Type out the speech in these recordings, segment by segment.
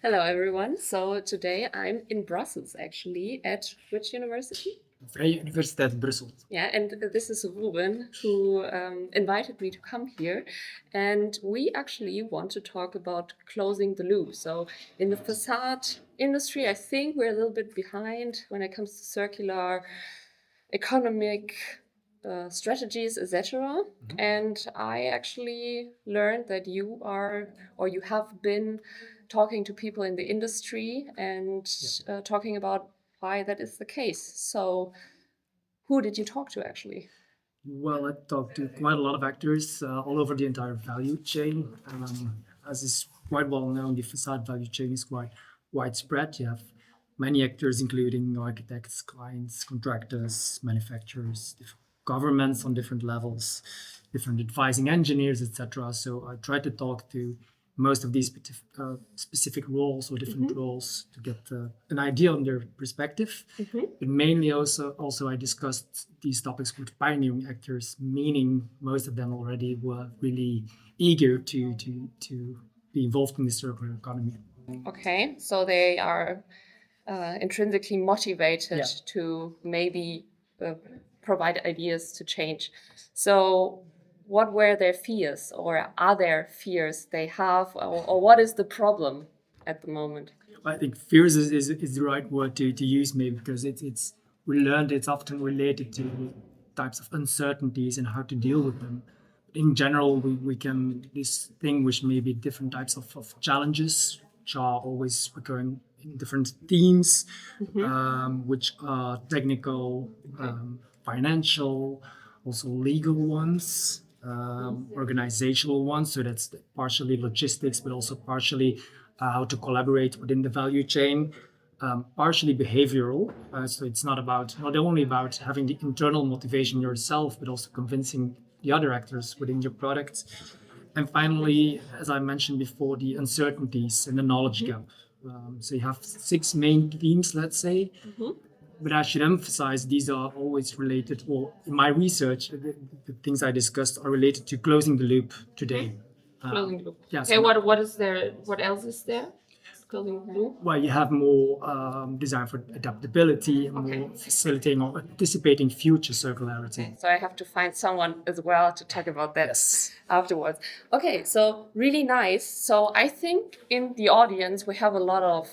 Hello, everyone. So today I'm in Brussels, actually, at which university? Vrije Universiteit Brussel. Yeah, and this is Ruben who invited me to come here. And we actually want to talk about closing the loop. So, in the facade industry, I think we're a little bit behind when it comes to circular economic strategies, etc. And I actually learned that you are, or you have been, talking to people in the industry and talking about why that is the case. So, who did you talk to actually? Well, I talked to quite a lot of actors all over the entire value chain. As is quite well known, the facade value chain is quite widespread. You have many actors, including architects, clients, contractors, manufacturers, governments on different levels, different advising engineers, etc. So I tried to talk to most of these specific roles or different roles to get an idea on their perspective. But mainly also I discussed these topics with pioneering actors, meaning most of them already were really eager to be involved in the circular economy. Okay, so they are intrinsically motivated Yeah. to maybe uh, provide ideas to change. So, what were their fears, or are there fears they have, or what is the problem at the moment? I think fears is the right word to use maybe because it's we learned it's often related to types of uncertainties and how to deal with them. In general, we can distinguish maybe different types of challenges, which are always recurring in different themes, which are technical, financial, also legal ones, organizational ones. So that's partially logistics, but also partially how to collaborate within the value chain. Partially behavioral. So it's not only about having the internal motivation yourself, but also convincing the other actors within your product. And finally, as I mentioned before, the uncertainties and the knowledge gap. So you have six main themes, let's say, but I should emphasize these are always related, or in my research, the things I discussed are related to closing the loop today. Closing the loop. Yes. Okay, what is there? What else is there? Closing the loop. Well, you have more design for adaptability, more facilitating or anticipating future circularity. Okay, so I have to find someone as well to talk about that Yes. afterwards. Okay, so really nice. So I think in the audience we have a lot of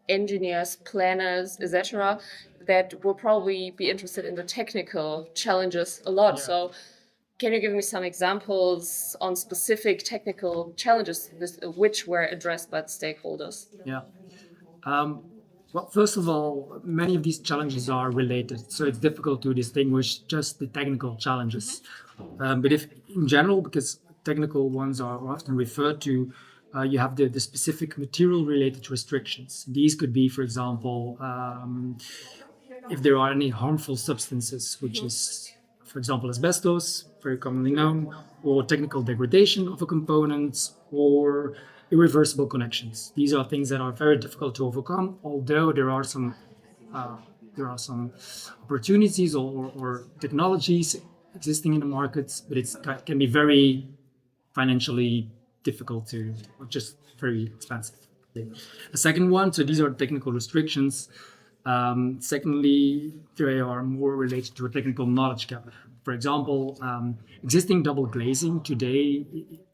engineers, planners, etc., that will probably be interested in the technical challenges a lot. Yeah. So can you give me some examples on specific technical challenges which were addressed by the stakeholders? Yeah. Well, first of all, many of these challenges are related, so it's difficult to distinguish just the technical challenges. But if in general, because technical ones are often referred to, you have the specific material related restrictions. These could be, for example, if there are any harmful substances, which is, for example, asbestos, very commonly known, or technical degradation of a component, or irreversible connections. These are things that are very difficult to overcome, although uh, there are some opportunities or technologies existing in the markets, but it can be very financially difficult to, or just very expensive. A second one, so these are technical restrictions. Secondly, they are more related to a technical knowledge gap. For example, existing double glazing today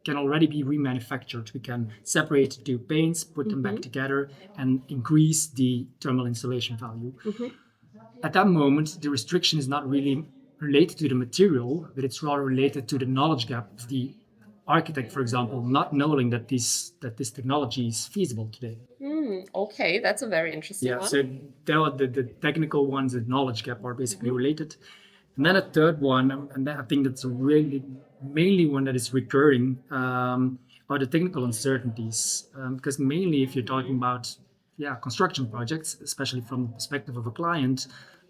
can already be remanufactured. We can separate two paints, put them back together, and increase the thermal insulation value. At that moment, the restriction is not really related to the material, but it's rather related to the knowledge gap of the architect, for example, not knowing that this technology is feasible today. Okay, that's a very interesting Yeah, one. so the technical ones, the knowledge gap are basically related. And then a third one, and I think that's a really mainly one that is recurring, are the technical uncertainties. Because mainly if you're talking about construction projects, especially from the perspective of a client,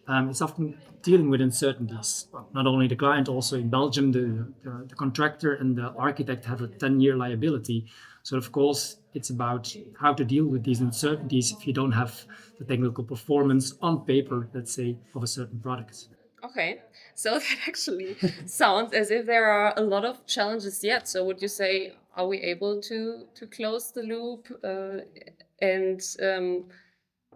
it's often dealing with uncertainties. Well, not only the client, also in Belgium, the contractor and the architect have a 10-year liability. So of course, it's about how to deal with these uncertainties if you don't have the technical performance on paper, let's say, of a certain product. Okay, so that actually sounds as if there are a lot of challenges yet. So would you say, are we able to close the loop And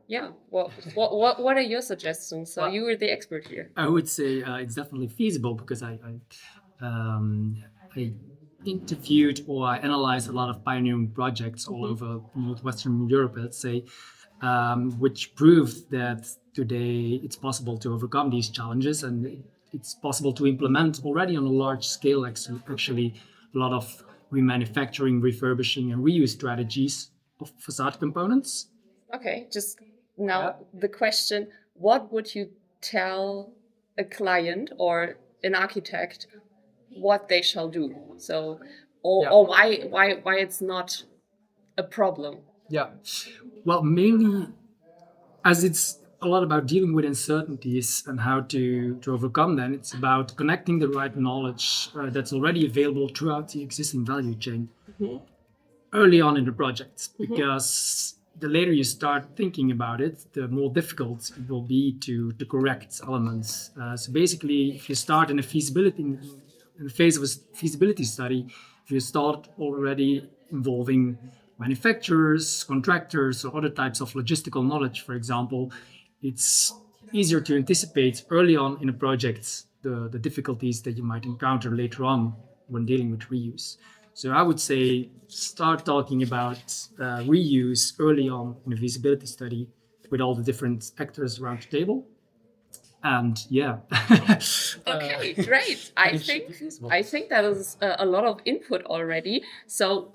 yeah, what are your suggestions? So Well, you were the expert here. I would say it's definitely feasible because I interviewed or I analyzed a lot of pioneering projects all over Northwestern Europe, let's say, which proved that today it's possible to overcome these challenges and it's possible to implement already on a large scale, actually a lot of remanufacturing, refurbishing, and reuse strategies of facade components. Okay, just now the question, what would you tell a client or an architect what they shall do? So, or why it's not a problem? Yeah. Well, mainly as it's a lot about dealing with uncertainties and how to overcome them, it's about connecting the right knowledge that's already available throughout the existing value chain early on in the project. Because the later you start thinking about it, the more difficult it will be to correct elements. So basically, if you start in a feasibility, in the phase of a feasibility study, if you start already involving manufacturers, contractors, or other types of logistical knowledge, for example, it's easier to anticipate early on in a project the difficulties that you might encounter later on when dealing with reuse. So I would say start talking about reuse early on in a feasibility study with all the different actors around the table. And yeah. Okay, great. I think that is a lot of input already. So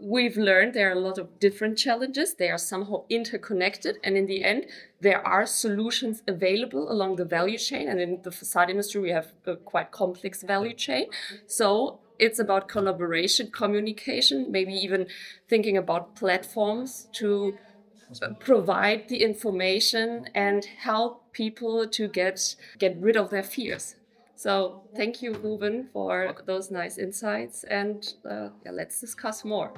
we've learned there are a lot of different challenges. They are somehow interconnected, and in the end, there are solutions available along the value chain. And in the facade industry, we have a quite complex value chain. So it's about collaboration, communication, maybe even thinking about platforms to provide the information and help people to get rid of their fears. So thank you, Ruben, for those nice insights, and yeah, let's discuss more.